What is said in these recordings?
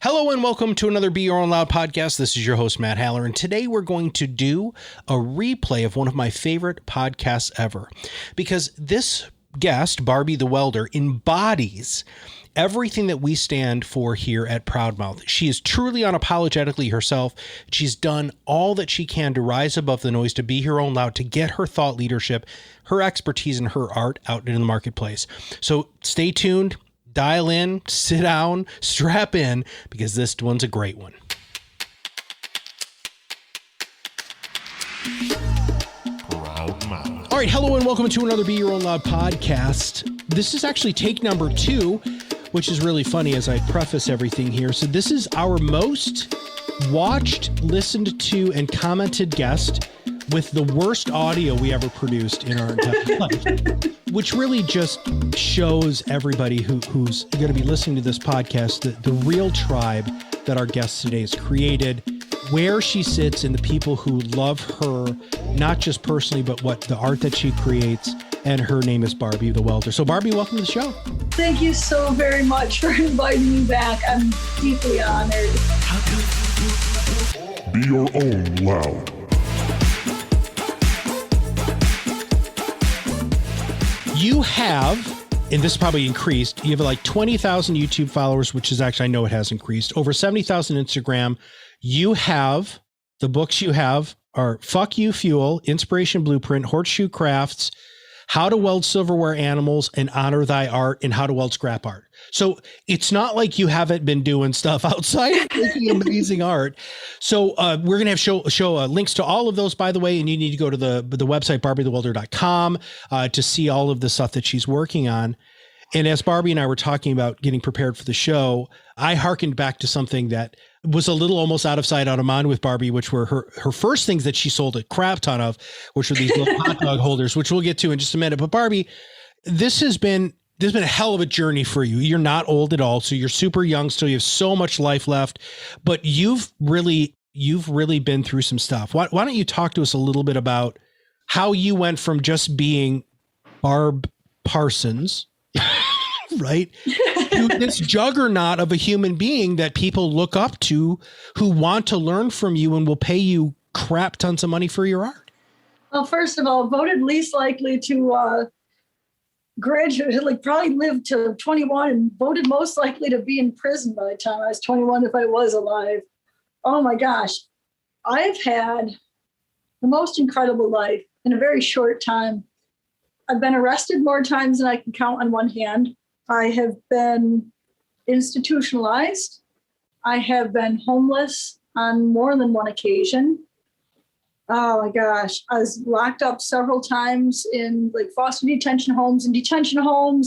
Hello and welcome to another Be Your Own Loud podcast. This is your host, Matt Haller, and today we're going to do a replay of one of my favorite podcasts ever, because this guest, Barbie the Welder, embodies everything that we stand for here at ProudMouth. She is truly unapologetically herself. She's done all that she can to rise above the noise, to be her own loud, to get her thought leadership, her expertise, and her art out in the marketplace. So stay tuned. Dial in, sit down, strap in, because this one's a great one. ProudMouth. All right, hello and welcome to another Be Your Own Loud podcast. This is actually take number 2, which is really funny as I preface everything here. So this is our most watched, listened to, and commented guest with the worst audio we ever produced in our entire life, which really just shows everybody who's going to be listening to this podcast the real tribe that our guest today has created, where she sits in the people who love her, not just personally, but what the art that she creates. And her name is Barbie the Welder. So Barbie, welcome to the show. Thank you so very much for inviting me back. I'm deeply honored. Be your own loud. You have, and this probably increased, you have like 20,000 YouTube followers, which is actually, I know it has increased, over 70,000 Instagram. You have, the books you have are Fuck You Fuel, Inspiration Blueprint, Horseshoe Crafts, How to Weld Silverware Animals, and Honor Thy Art, and How to Weld Scrap Art. So it's not like you haven't been doing stuff outside of making amazing art. So we're going to have show links to all of those, by the way, and you need to go to the website, barbiethewelder.com, to see all of the stuff that she's working on. And as Barbie and I were talking about getting prepared for the show, I hearkened back to something that was a little almost out of sight, out of mind with Barbie, which were her first things that she sold a crap ton of, which were these little hot dog holders, which we'll get to in just a minute. But Barbie, there's been a hell of a journey for you. You're not old at all, so you're super young still. You have so much life left, but you've really been through some stuff. Why don't you talk to us a little bit about how you went from just being Barb Parsons, right, to this juggernaut of a human being that people look up to, who want to learn from you and will pay you crap tons of money for your art? Well, first of all, voted least likely to graduate, like probably lived to 21, and voted most likely to be in prison by the time I was 21 if I was alive. Oh my gosh. I've had the most incredible life in a very short time. I've been arrested more times than I can count on one hand. I have been institutionalized. I have been homeless on more than one occasion. Oh my gosh. I was locked up several times in like foster detention homes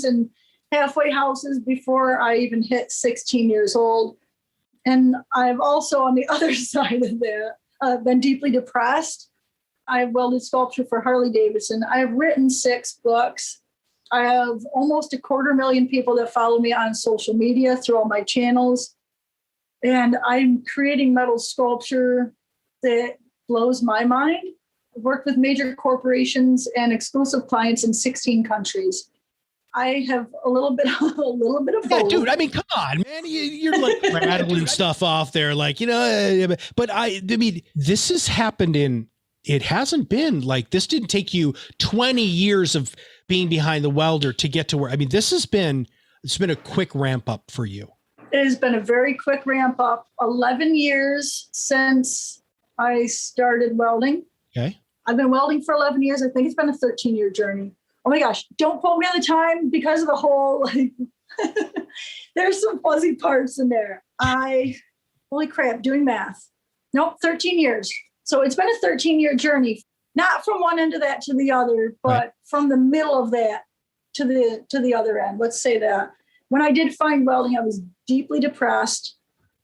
and halfway houses before I even hit 16 years old. And I've also, on the other side of that, been deeply depressed. I've welded sculpture for Harley Davidson. I have written 6 books. I have almost 250,000 people that follow me on social media through all my channels. And I'm creating metal sculpture that blows my mind. I've worked with major corporations and exclusive clients in 16 countries. I have a little bit of both. Yeah, dude, I mean, come on, man. You're like rattling stuff off there. Like, but I mean, this has happened it hasn't been like, this didn't take you 20 years of being behind the welder to get to where, I mean, it's been a quick ramp up for you. It has been a very quick ramp up. 11 years since I started welding. Okay. I've been welding for 11 years. I think it's been a 13-year journey. Oh my gosh, don't quote me on the time because of the whole, like, there's some fuzzy parts in there. Holy crap, doing math. Nope, 13 years. So it's been a 13-year journey, not from one end of that to the other, but right, from the middle of that to the other end. Let's say that. When I did find welding, I was deeply depressed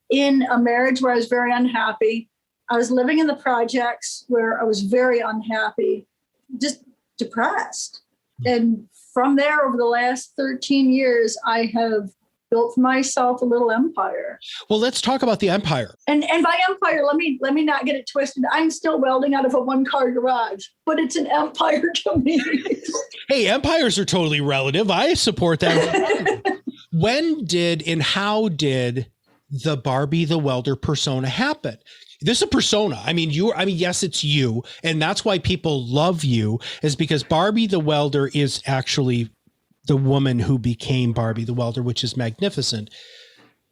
in a marriage where I was very unhappy. I was living in the projects where I was very unhappy, just depressed. And from there, over the last 13 years, I have built for myself a little empire. Well, let's talk about the empire. And by empire, let me not get it twisted. I'm still welding out of a 1-car garage, but it's an empire to me. Hey, empires are totally relative. I support that. When did and how did the Barbie the Welder persona happen? This is a persona. I mean, yes, it's you. And that's why people love you, is because Barbie the Welder is actually the woman who became Barbie the Welder, which is magnificent.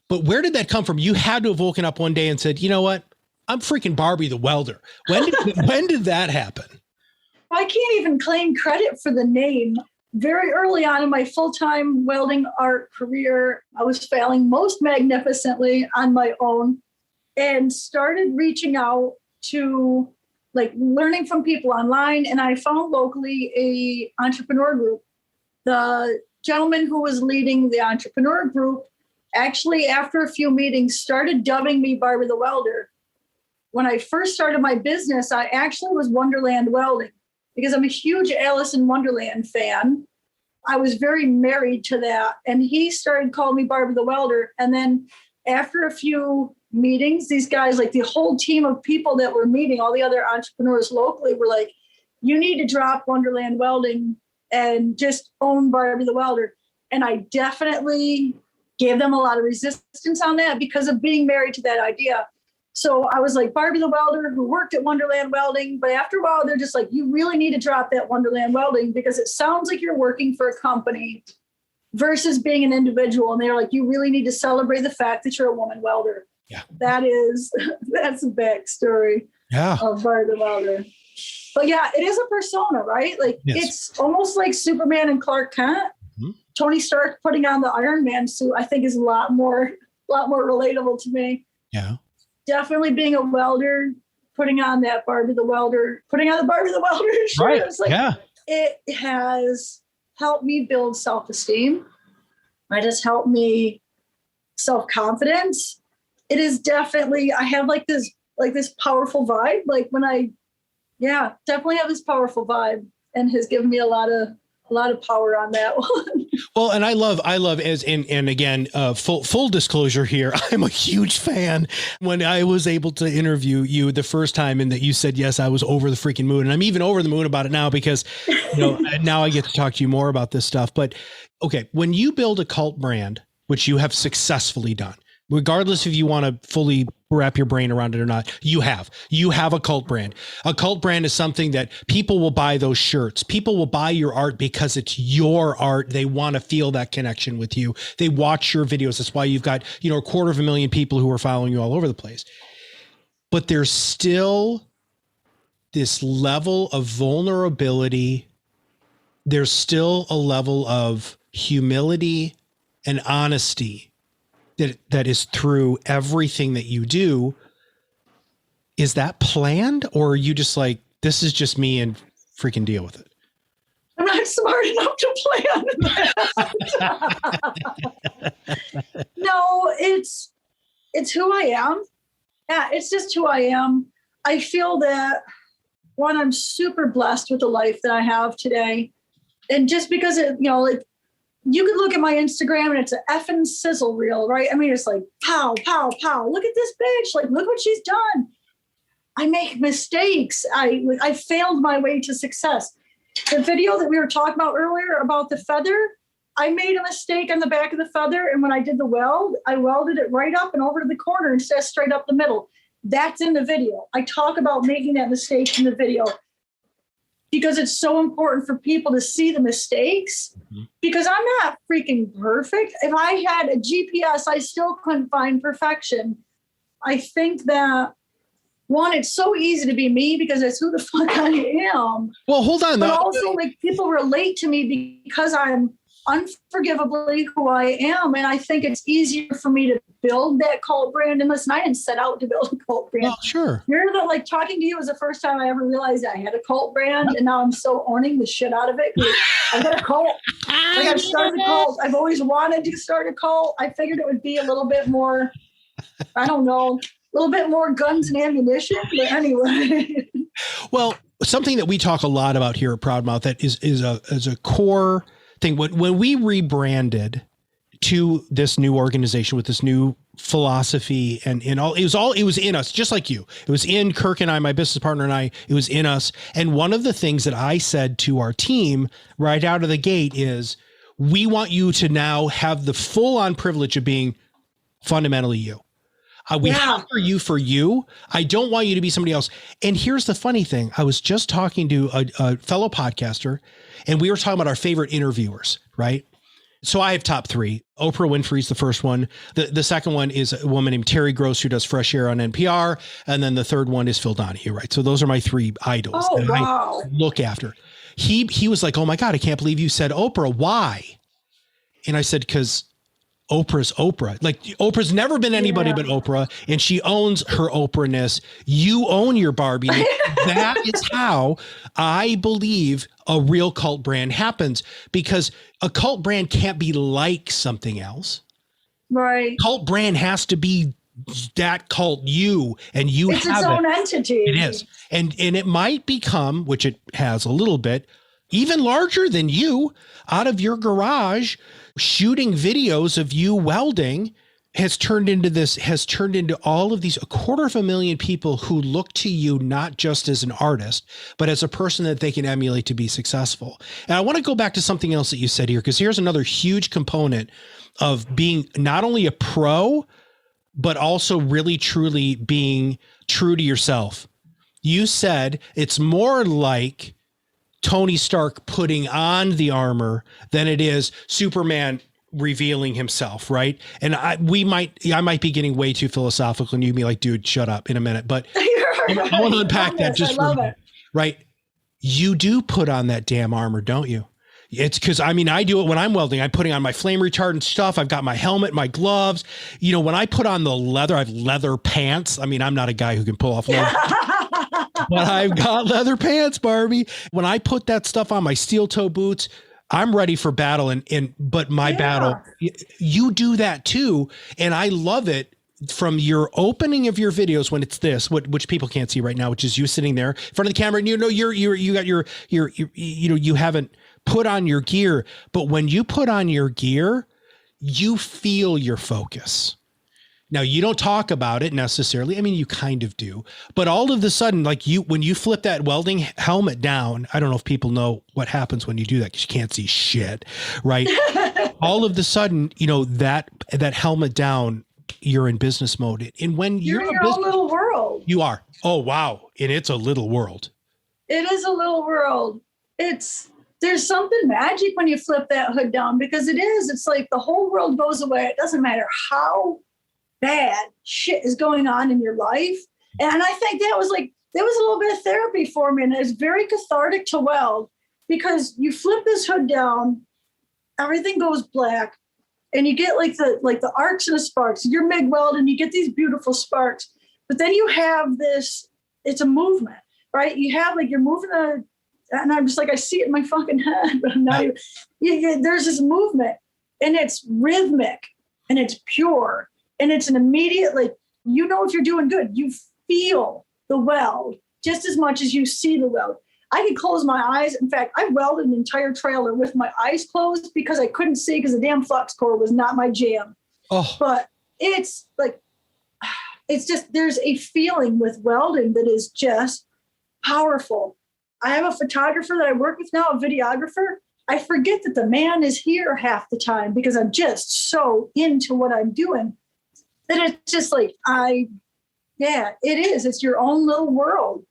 But where did that come from? You had to have woken up one day and said, you know what? I'm freaking Barbie the Welder. When did that happen? I can't even claim credit for the name. Very early on in my full-time welding art career, I was failing most magnificently on my own and started reaching out to learning from people online. And I found locally a entrepreneur group. The gentleman who was leading the entrepreneur group actually, after a few meetings, started dubbing me Barbie the Welder. When I first started my business, I actually was Wonderland Welding because I'm a huge Alice in Wonderland fan. I was very married to that. And he started calling me Barbie the Welder. And then after a few meetings, these guys, the whole team of people that were meeting, all the other entrepreneurs locally were like, you need to drop Wonderland Welding and just own Barbie the Welder. And I definitely gave them a lot of resistance on that because of being married to that idea. So I was like Barbie the Welder who worked at Wonderland Welding. But after a while, they're just like, you really need to drop that Wonderland Welding because it sounds like you're working for a company versus being an individual. And they're like, you really need to celebrate the fact that you're a woman welder. Yeah. That's the backstory of Barbie the Welder. But yeah, it is a persona, right? It's almost like Superman and Clark Kent. Mm-hmm. Tony Stark putting on the Iron Man suit, I think is a lot more relatable to me. Yeah. Definitely being a welder, putting on that Barbie the Welder, putting on the Barbie the Welder shirt. Right. It's it has helped me build self-esteem. It has helped me self-confidence. It is definitely, I have this powerful vibe. Definitely have this powerful vibe and has given me a lot of power on that one. Well, and I love and again, full disclosure here, I'm a huge fan. When I was able to interview you the first time and that you said, yes, I was over the freaking moon. And I'm even over the moon about it now because, now I get to talk to you more about this stuff. But okay, when you build a cult brand, which you have successfully done, regardless if you want to fully wrap your brain around it or not, you have a cult brand. A cult brand is something that people will buy those shirts. People will buy your art because it's your art. They want to feel that connection with you. They watch your videos. That's why you've got, 250,000 people who are following you all over the place. But there's still this level of vulnerability. There's still a level of humility and honesty that is through everything that you do. Is that planned, or are you just like, this is just me and freaking deal with it? I'm not smart enough to plan that. No, it's who I am. Yeah, it's just who I am. I feel that, one, I'm super blessed with the life that I have today. And just because you could look at my Instagram and it's an effing sizzle reel, right? I mean, it's like, pow, pow, pow. Look at this bitch. Look what she's done. I make mistakes. I failed my way to success. The video that we were talking about earlier about the feather, I made a mistake on the back of the feather. And when I did the weld, I welded it right up and over to the corner instead of straight up the middle. That's in the video. I talk about making that mistake in the video because it's so important for people to see the mistakes, because I'm not freaking perfect. If I had a GPS, I still couldn't find perfection. I think that, one, it's so easy to be me because that's who the fuck I am. Well, hold on. But also, people relate to me because I'm unforgivably who I am. And I think it's easier for me to build that cult brand. And listen, I didn't set out to build a cult brand. Well, sure. Talking to you was the first time I ever realized I had a cult brand. And now I'm so owning the shit out of it. I got a cult. I've started a cult. I've always wanted to start a cult. I figured it would be a little bit more, I don't know, a little bit more guns and ammunition. But anyway. Well, something that we talk a lot about here at ProudMouth that is a core thing. When we rebranded to this new organization with this new philosophy and all, it was in us, just like you. It was in Kirk and I, my business partner and I, it was in us. And one of the things that I said to our team right out of the gate is, we want you to now have the full on privilege of being fundamentally you. We hire you for you. I don't want you to be somebody else. And here's the funny thing. I was just talking to a fellow podcaster, and we were talking about our favorite interviewers, right? So I have top three. Oprah Winfrey's the first one. The second one is a woman named Terry Gross, who does Fresh Air on NPR. And then the third one is Phil Donahue, right? So those are my three idols that I look after. He was like, oh my God, I can't believe you said Oprah. Why? And I said, because Oprah's Oprah. Like, Oprah's never been anybody but Oprah, and she owns her Oprah-ness. You own your Barbie. That is how I believe a real cult brand happens, because a cult brand can't be like something else. Right. Cult brand has to be that cult you, and you it's have its own entity. It is. And it might become, which it has a little bit, even larger than you, out of your garage. Shooting videos of you welding has turned into all of these 250,000 people who look to you not just as an artist, but as a person that they can emulate to be successful. And I want to go back to something else that you said here, because here's another huge component of being not only a pro, but also really truly being true to yourself. You said it's more like Tony Stark putting on the armor than it is Superman revealing himself, right? And I might be getting way too philosophical, and you'd be like, dude, shut up in a minute. But I want to unpack that just for a minute, right? You do put on that damn armor, don't you? It's because, I mean, I do it when I'm welding. I'm putting on my flame retardant stuff. I've got my helmet, my gloves. You know, when I put on the leather, I have leather pants. I mean, I'm not a guy who can pull off leather. But I've got leather pants, Barbie. When I put that stuff on, my steel toe boots, I'm ready for battle. But my battle, you do that too. And I love it from your opening of your videos when it's this, which people can't see right now, which is you sitting there in front of the camera, and you got you haven't put on your gear. But when you put on your gear, you feel your focus. Now, you don't talk about it necessarily. I mean, you kind of do, but all of a sudden, like when you flip that welding helmet down, I don't know if people know what happens when you do that, because you can't see shit, right? All of a sudden, that helmet down, you're in business mode. And when you're in your own little world, you are. Oh, wow. And it's a little world. It is a little world. There's something magic when you flip that hood down, because it's like the whole world goes away. It doesn't matter how bad shit is going on in your life. And I think that was a little bit of therapy for me. And it's very cathartic to weld, because you flip this hood down, everything goes black, and you get like the arcs and the sparks. You're MIG weld and you get these beautiful sparks, but then you have this, it's a movement, right? You have you're moving and I'm just like, I see it in my fucking head, but I'm not even, there's this movement, and it's rhythmic and it's pure. And it's an immediate, if you're doing good, you feel the weld just as much as you see the weld. I can close my eyes. In fact, I welded an entire trailer with my eyes closed because I couldn't see, because the damn flux core was not my jam. Oh. But it's just, there's a feeling with welding that is just powerful. I have a photographer that I work with now, a videographer. I forget that the man is here half the time, because I'm just so into what I'm doing. That it's just it is. It's your own little world.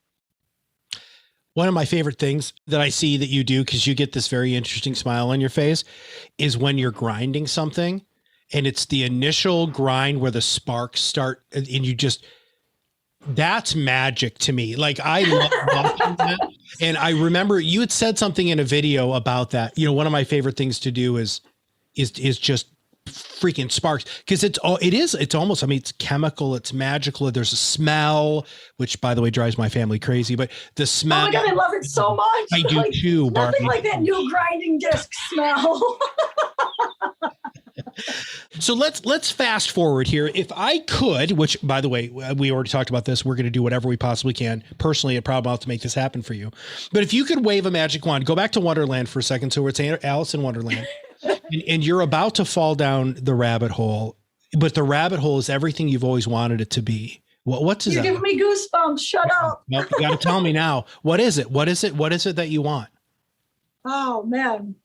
One of my favorite things that I see that you do, because you get this very interesting smile on your face, is when you're grinding something, and it's the initial grind where the sparks start, and you just, that's magic to me. Like, I love watching that. And I remember you had said something in a video about that. One of my favorite things to do is just freaking sparks, because it's almost, I mean, it's chemical, it's magical. There's a smell, which, by the way, drives my family crazy, but the smell. Oh my God, I love it so much. I do too, Barbie. Nothing like that new grinding disc smell. So let's fast forward here. If I could, which, by the way, we already talked about this, we're going to do whatever we possibly can personally at ProudMouth to make this happen for you. But if you could wave a magic wand, go back to Wonderland for a second. So it's Alice in Wonderland. And you're about to fall down the rabbit hole, but the rabbit hole is everything you've always wanted it to be. What's that? You're giving me goosebumps. Shut up. Nope, you got to tell me now. What is it? What is it? What is it that you want? Oh, man.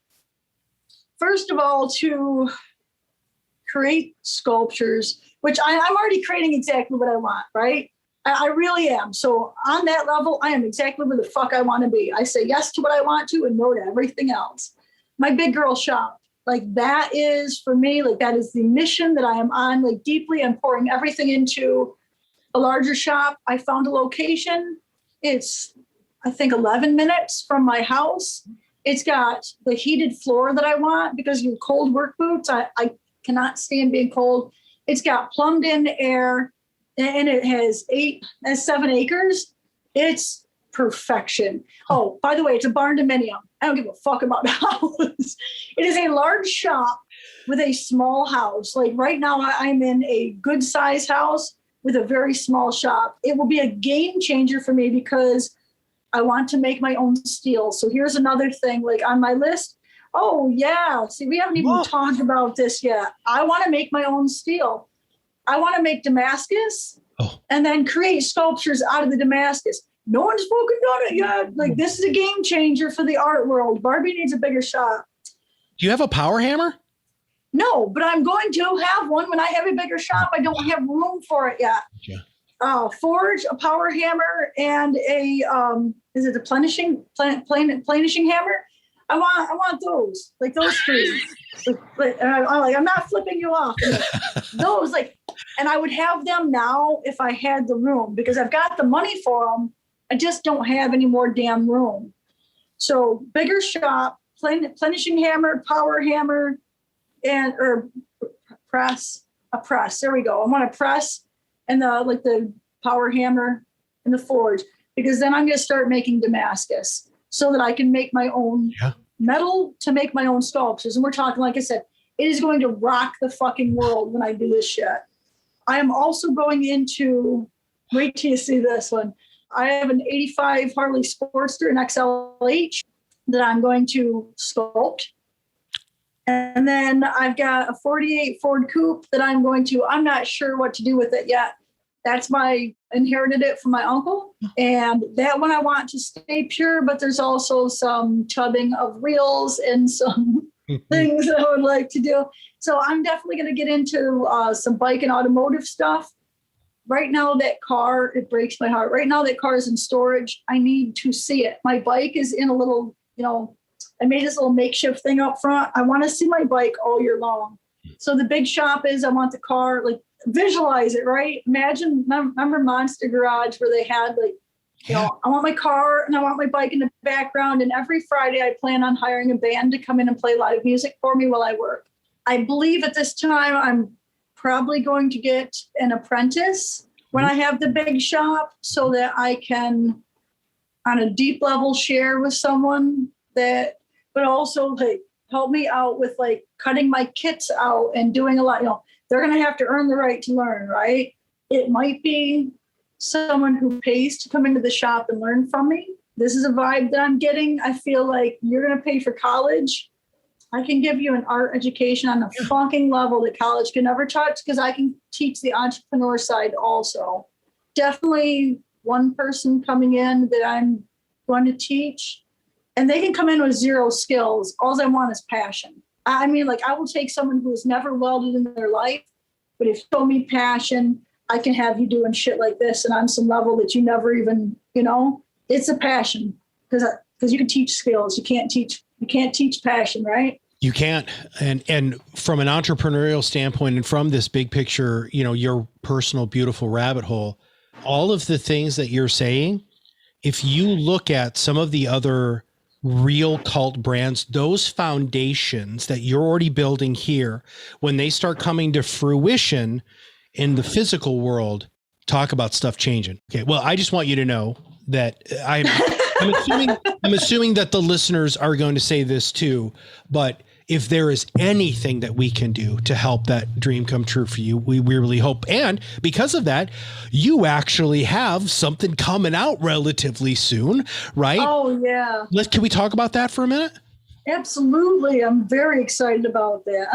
First of all, to create sculptures, which I'm already creating exactly what I want, right? I really am. So on that level, I am exactly where the fuck I want to be. I say yes to what I want to and no to everything else. My big girl shop, like that is for me, like that is the mission that I am on, like deeply. I'm pouring everything into a larger shop. I found a location. It's, I think, 11 minutes from my house. It's got the heated floor that I want because your cold work boots, I cannot stand being cold. It's got plumbed in air. And it has 7 acres. It's perfection. Oh, by the way, it's a barn dominium. I don't give a fuck about the house. It is a large shop with a small house. Like right now, I'm in a good size house with a very small shop. It will be a game changer for me because I want to make my own steel. So here's another thing, like on my list. Oh yeah, see, we haven't even talked about this yet. I want to make my own steel. I want to make Damascus and then create sculptures out of the Damascus. No one's fucking done it yet. Like, this is a game changer for the art world. Barbie needs a bigger shop. Do you have a power hammer? No, but I'm going to have one when I have a bigger shop. I don't have room for it yet. Yeah. Forge, a power hammer, and a is it a planishing hammer? I want those, like those three. I'm not flipping you off. Those, like, and I would have them now if I had the room because I've got the money for them. I just don't have any more damn room. So bigger shop, plenishing hammer, power hammer, or press. There we go. I want a press and the power hammer and the forge because then I'm going to start making Damascus so that I can make my own metal to make my own sculptures. And we're talking, like I said, it is going to rock the fucking world when I do this shit. I am also going into, wait till you see this one. I have an 85 Harley Sportster, an XLH, that I'm going to sculpt. And then I've got a 48 Ford Coupe that I'm not sure what to do with it yet. That's inherited it from my uncle. And that one I want to stay pure, but there's also some tubbing of reels and some things that I would like to do. So I'm definitely going to get into some bike and automotive stuff. Right now, that car, it breaks my heart. Right now, that car is in storage. I need to see it. My bike is in a little, I made this little makeshift thing up front. I want to see my bike all year long. So the big shop is, I want the car, like, visualize it, right? Remember Monster Garage where they had I want my car and I want my bike in the background. And every Friday I plan on hiring a band to come in and play live music for me while I work. I believe at this time I'm probably going to get an apprentice when I have the big shop so that I can on a deep level share with someone but also help me out with cutting my kits out and doing a lot, they're going to have to earn the right to learn, right? It might be someone who pays to come into the shop and learn from me. This is a vibe that I'm getting. I feel like you're going to pay for college. I can give you an art education on a fucking level that college can never touch because I can teach the entrepreneur side also. Definitely one person coming in that I'm going to teach, and they can come in with zero skills. All I want is passion. I mean, I will take someone who has never welded in their life, but if you show me passion, I can have you doing shit like this and on some level that you never even, it's a passion because you can teach skills. You can't teach passion, right? You can't. And from an entrepreneurial standpoint and from this big picture, your personal, beautiful rabbit hole, all of the things that you're saying, if you look at some of the other real cult brands, those foundations that you're already building here, when they start coming to fruition in the physical world, talk about stuff changing. Okay. Well, I just want you to know that I'm assuming that the listeners are going to say this too, but if there is anything that we can do to help that dream come true for you, we really hope. And because of that, you actually have something coming out relatively soon, right? Oh, yeah. Can we talk about that for a minute? Absolutely. I'm very excited about that.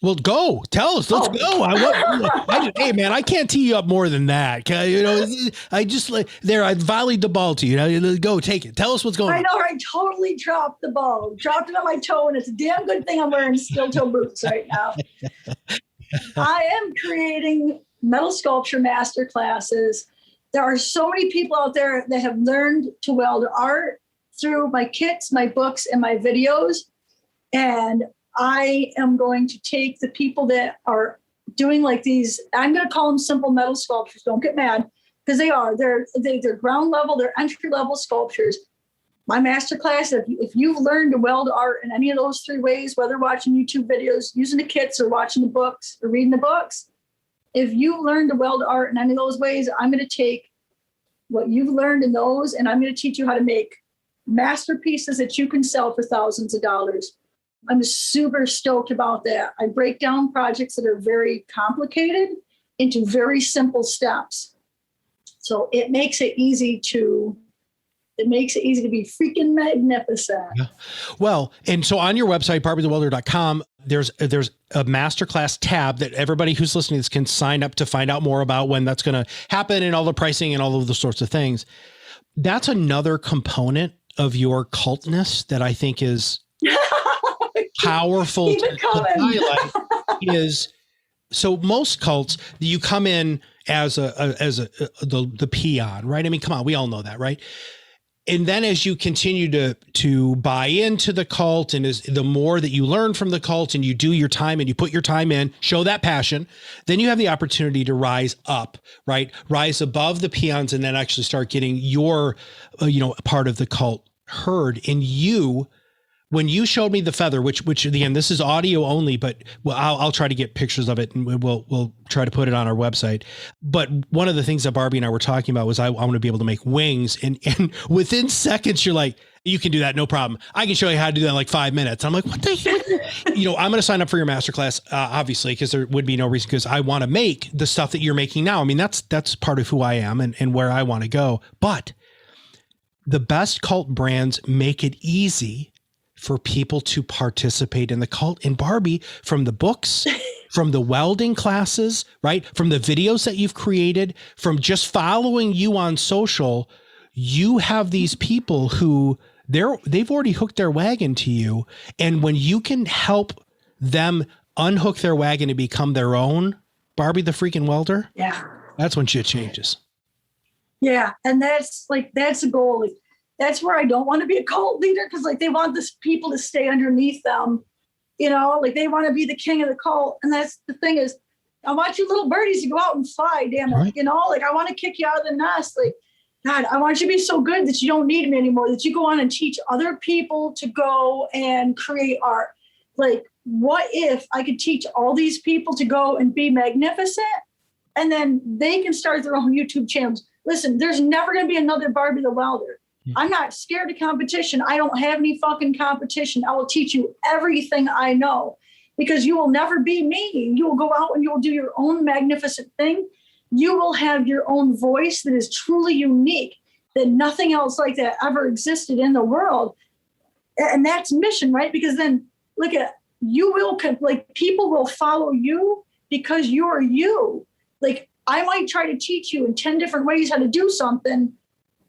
Well, go tell us. Let's go. Hey man, I can't tee you up more than that. You know, I just I volleyed the ball to you. Go take it. Tell us what's going on. I know. I totally dropped the ball, dropped it on my toe, and it's a damn good thing I'm wearing steel toe boots right now. I am creating metal sculpture master classes. There are so many people out there that have learned to weld art through my kits, my books, and my videos. And I am going to take the people that are doing like these, I'm going to call them simple metal sculptures. Don't get mad, because they are. They're ground level, they're entry level sculptures. My masterclass, if you've learned to weld art in any of those three ways, whether watching YouTube videos, using the kits, or watching the books, or reading the books, if you've learned to weld art in any of those ways, I'm going to take what you've learned in those, and I'm going to teach you how to make masterpieces that you can sell for thousands of dollars. I'm super stoked about that. I break down projects that are very complicated into very simple steps. So it makes it easy to be freaking magnificent. Yeah. Well, and so on your website, BarbieTheWelder.com, there's a masterclass tab that everybody who's listening to this can sign up to find out more about when that's going to happen and all the pricing and all of those sorts of things. That's another component of your cultness that I think is powerful to highlight. Is so most cults, you come in as the peon, right? I mean, come on, we all know that, right? And then as you continue to buy into the cult, and as the more that you learn from the cult and you do your time and you put your time in, show that passion, then you have the opportunity to rise up, right? Rise above the peons and then actually start getting your, part of the cult heard. And when you showed me the feather, which again, this is audio only, but I'll try to get pictures of it and we'll try to put it on our website. But one of the things that Barbie and I were talking about was I want to be able to make wings, and within seconds, you're like, you can do that. No problem. I can show you how to do that in like 5 minutes. I'm like, what the heck? I'm going to sign up for your masterclass, obviously, because there would be no reason, because I want to make the stuff that you're making now. I mean, that's part of who I am and where I want to go. But the best cult brands make it easy for people to participate in the cult. And Barbie, from the books, from the welding classes, right? From the videos that you've created, from just following you on social, you have these people who they've already hooked their wagon to you. And when you can help them unhook their wagon and become their own Barbie the freaking welder, that's when shit changes. Yeah. And that's a goal. Like, that's where I don't want to be a cult leader, because like they want this people to stay underneath them, like they want to be the king of the cult. And that's the thing is, I want you little birdies to go out and fly, damn it. Right. Like I want to kick you out of the nest. Like, God, I want you to be so good that you don't need me anymore, that you go on and teach other people to go and create art. Like, what if I could teach all these people to go and be magnificent, and then they can start their own YouTube channels? Listen, there's never going to be another Barbie the Welder. I'm not scared of competition. I don't have any fucking competition. I will teach you everything I know, because you will never be me. You will go out and you will do your own magnificent thing. You will have your own voice that is truly unique, that nothing else like that ever existed in the world. And that's mission, right? Because then look at, people will follow you because you're you. Like, I might try to teach you in 10 different ways how to do something,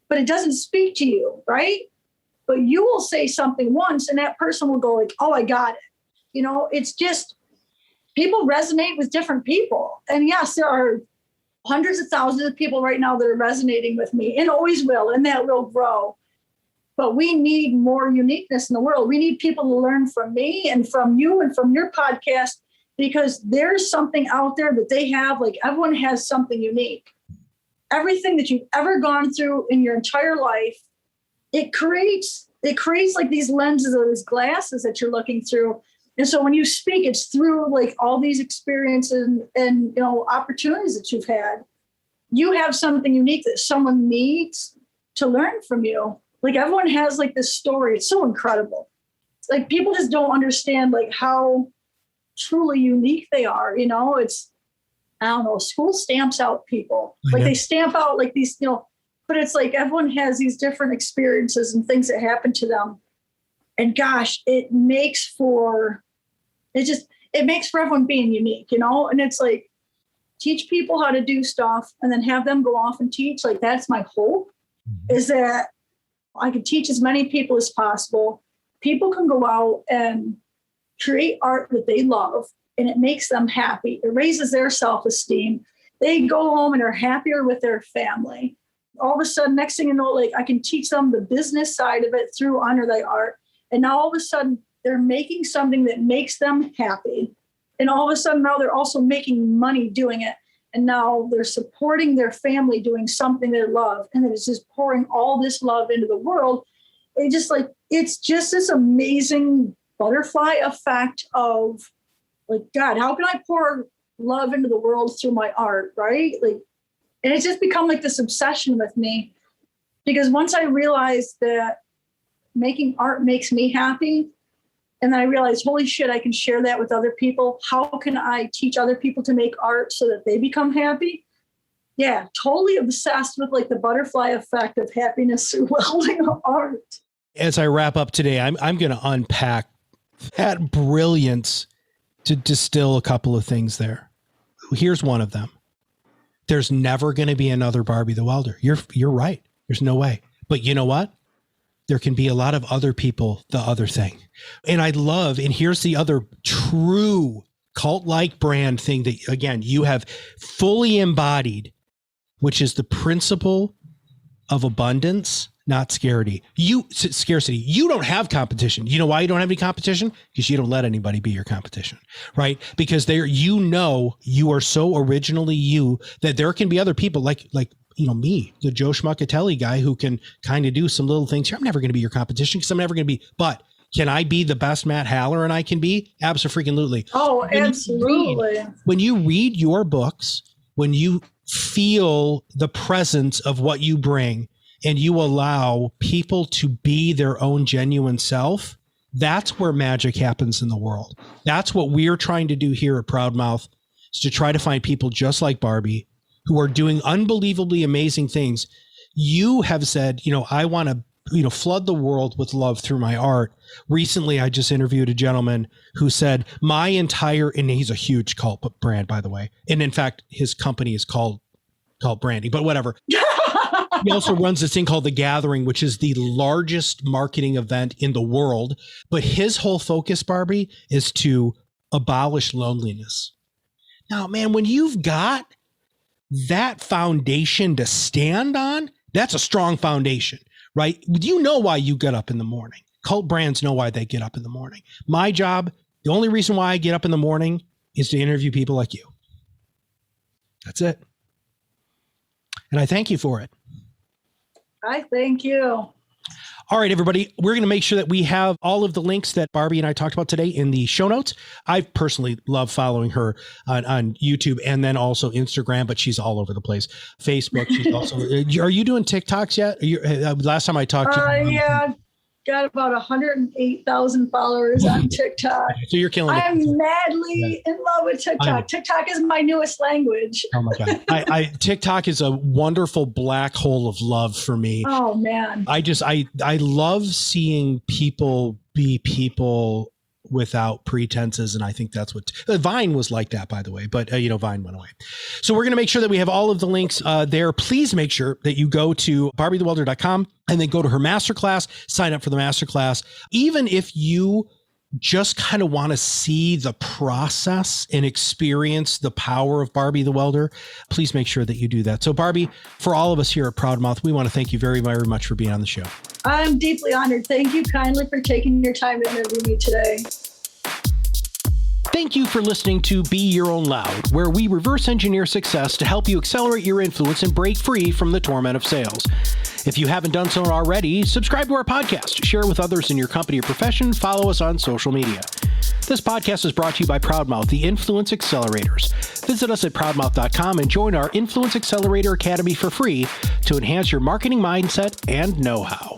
but it doesn't speak to you, right? But you will say something once and that person will go like, oh, I got it. It's just, people resonate with different people. And yes, there are hundreds of thousands of people right now that are resonating with me, and always will, and that will grow. But we need more uniqueness in the world. We need people to learn from me and from you and from your podcast, because there's something out there that they have. Like, everyone has something unique. Everything that you've ever gone through in your entire life, it creates like these lenses or these glasses that you're looking through. And so when you speak, it's through like all these experiences and opportunities that you've had. You have something unique that someone needs to learn from you. Like, everyone has like this story. It's so incredible. It's like, people just don't understand like how truly unique they are. It's, I don't know, school stamps out people. Like, they stamp out like these, but it's like everyone has these different experiences and things that happen to them. And gosh, it it makes for everyone being unique, and it's like, teach people how to do stuff and then have them go off and teach. Like, that's my hope, is that I can teach as many people as possible. People can go out and create art that they love, and it makes them happy. It raises their self-esteem. They go home and are happier with their family. All of a sudden, next thing you know, like, I can teach them the business side of it through Honor Thy Art. And now all of a sudden they're making something that makes them happy. And all of a sudden now they're also making money doing it. And now they're supporting their family doing something they love. And then it's just pouring all this love into the world. It's just this amazing butterfly effect of, like, God, how can I pour love into the world through my art, right? Like, and it's just become like this obsession with me, because once I realized that making art makes me happy, and then I realized, holy shit, I can share that with other people. How can I teach other people to make art so that they become happy? Yeah, totally obsessed with, like, the butterfly effect of happiness through welding art. As I wrap up today, I'm going to unpack that brilliance to distill a couple of things there. Here's one of them. There's never going to be another Barbie the Welder. You're right. There's no way. But you know what? There can be a lot of other people, the other thing. And I love, and here's the other true cult-like brand thing that, again, you have fully embodied, which is the principle of abundance, not scarcity. Scarcity. You don't have competition. You know why you don't have any competition? Because you don't let anybody be your competition, right? Because you are so originally you that there can be other people like me, the Joe Schmuckatelli guy, who can kind of do some little things here. I'm never going to be your competition because I'm never going to be, but can I be the best Matt Haller and I can be? Absolutely. Oh, absolutely. When you read your books, when you feel the presence of what you bring and you allow people to be their own genuine self, that's where magic happens in the world. That's what we're trying to do here at ProudMouth, is to try to find people just like Barbie who are doing unbelievably amazing things. You have said, I want to, flood the world with love through my art. Recently, I just interviewed a gentleman who said and he's a huge cult brand, by the way. And in fact, his company is called Brandy, but whatever. He also runs this thing called The Gathering, which is the largest marketing event in the world. But his whole focus, Barbie, is to abolish loneliness. Now, man, when you've got that foundation to stand on, that's a strong foundation, right? You know why you get up in the morning. Cult brands know why they get up in the morning. My job, the only reason why I get up in the morning is to interview people like you. That's it. And I thank you for it. I thank you. All right, everybody, we're going to make sure that we have all of the links that Barbie and I talked about today in the show notes. I personally love following her on YouTube and then also Instagram, but she's all over the place. Facebook, she's also, are you doing TikToks yet? Last time I talked to you. Yeah, got about 108,000 followers on TikTok. So you're killing it. I'm madly in love with TikTok. TikTok is my newest language. Oh my God. TikTok is a wonderful black hole of love for me. Oh man. I love seeing people be people without pretenses. And I think that's what Vine was like that, by the way, but Vine went away. So we're going to make sure that we have all of the links there. Please make sure that you go to barbiethewelder.com and then go to her masterclass, sign up for the masterclass. Even if you just kind of want to see the process and experience the power of Barbie the Welder, please make sure that you do that. So Barbie, for all of us here at ProudMouth, we want to thank you very, very much for being on the show. I'm deeply honored. Thank you kindly for taking your time to interview me today. Thank you for listening to Be Your Own Loud, where we reverse engineer success to help you accelerate your influence and break free from the torment of sales. If you haven't done so already, subscribe to our podcast, share it with others in your company or profession, follow us on social media. This podcast is brought to you by ProudMouth, the Influence Accelerators. Visit us at ProudMouth.com and join our Influence Accelerator Academy for free to enhance your marketing mindset and know-how.